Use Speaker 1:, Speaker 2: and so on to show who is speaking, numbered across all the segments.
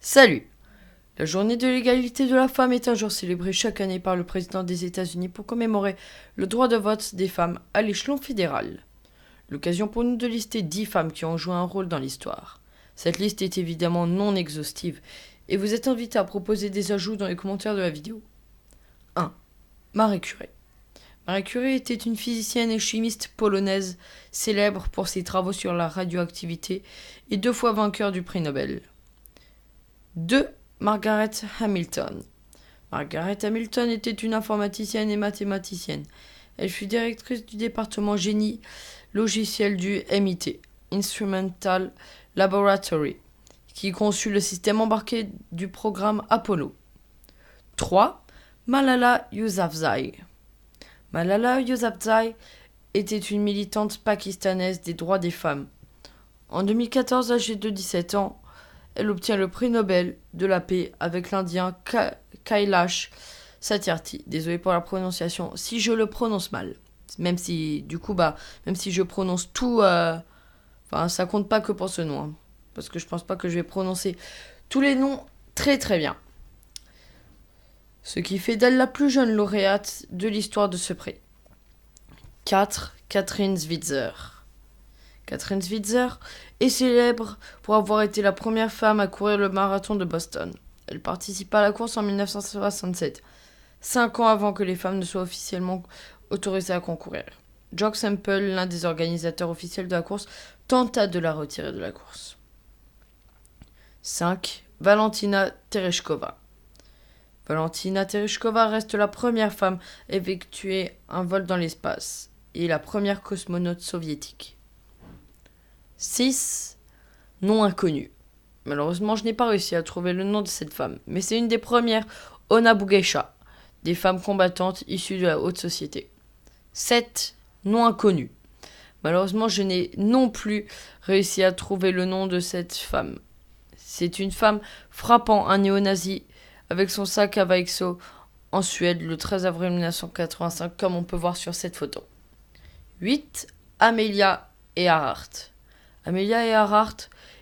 Speaker 1: Salut! La journée de l'égalité de la femme est un jour célébré chaque année par le président des États-Unis pour commémorer le droit de vote des femmes à l'échelon fédéral. L'occasion pour nous de lister 10 femmes qui ont joué un rôle dans l'histoire. Cette liste est évidemment non exhaustive et vous êtes invité à proposer des ajouts dans les commentaires de la vidéo. 1. Marie Curie. Marie Curie était une physicienne et chimiste polonaise célèbre pour ses travaux sur la radioactivité et 2 fois vainqueur du prix Nobel. 2. Margaret Hamilton. Margaret Hamilton était une informaticienne et mathématicienne. Elle fut directrice du département génie logiciel du MIT, Instrumental Laboratory, qui conçut le système embarqué du programme Apollo. 3. Malala Yousafzai. Malala Yousafzai était une militante pakistanaise des droits des femmes. En 2014, âgée de 17 ans, elle obtient le prix Nobel de la paix avec l'Indien Kailash Satyarthi. Désolé pour la prononciation, si je le prononce mal. Même si je prononce tout, ça compte pas que pour ce nom. Hein, parce que je pense pas que je vais prononcer tous les noms très très bien. Ce qui fait d'elle la plus jeune lauréate de l'histoire de ce prix. 4. Catherine Switzer. Catherine Switzer est célèbre pour avoir été la première femme à courir le marathon de Boston. Elle participa à la course en 1967, 5 ans avant que les femmes ne soient officiellement autorisées à concourir. Jock Semple, l'un des organisateurs officiels de la course, tenta de la retirer de la course. 5. Valentina Tereshkova. Valentina Tereshkova reste la première femme à effectuer un vol dans l'espace et la première cosmonaute soviétique. 6. Nom inconnu. Malheureusement, je n'ai pas réussi à trouver le nom de cette femme, mais c'est une des premières Onabugeisha, des femmes combattantes issues de la haute société. 7. Nom inconnu. Malheureusement, je n'ai non plus réussi à trouver le nom de cette femme. C'est une femme frappant un néo-nazi avec son sac à Vaxo en Suède le 13 avril 1985, comme on peut voir sur cette photo. 8. Amelia Earhart. Amelia Earhart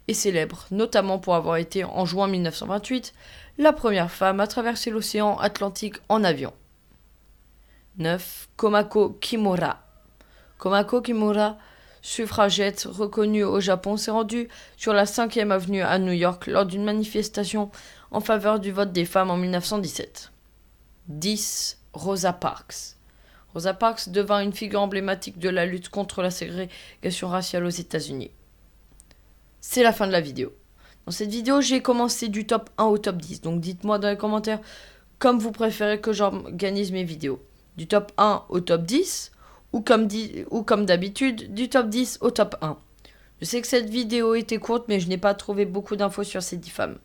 Speaker 1: est célèbre, notamment pour avoir été, en juin 1928, la première femme à traverser l'océan Atlantique en avion. 9. Komako Kimura. Komako Kimura, suffragette reconnue au Japon, s'est rendue sur la 5e avenue à New York lors d'une manifestation en faveur du vote des femmes en 1917. 10. Rosa Parks. Rosa Parks devint une figure emblématique de la lutte contre la ségrégation raciale aux États-Unis. C'est la fin de la vidéo. Dans cette vidéo, j'ai commencé du top 1 au top 10. Donc dites-moi dans les commentaires comme vous préférez que j'organise mes vidéos. Du top 1 au top 10 ou comme d'habitude, du top 10 au top 1. Je sais que cette vidéo était courte, mais je n'ai pas trouvé beaucoup d'infos sur ces 10 femmes.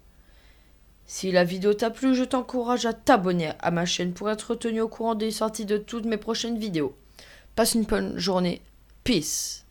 Speaker 1: Si la vidéo t'a plu, je t'encourage à t'abonner à ma chaîne pour être tenu au courant des sorties de toutes mes prochaines vidéos. Passe une bonne journée. Peace.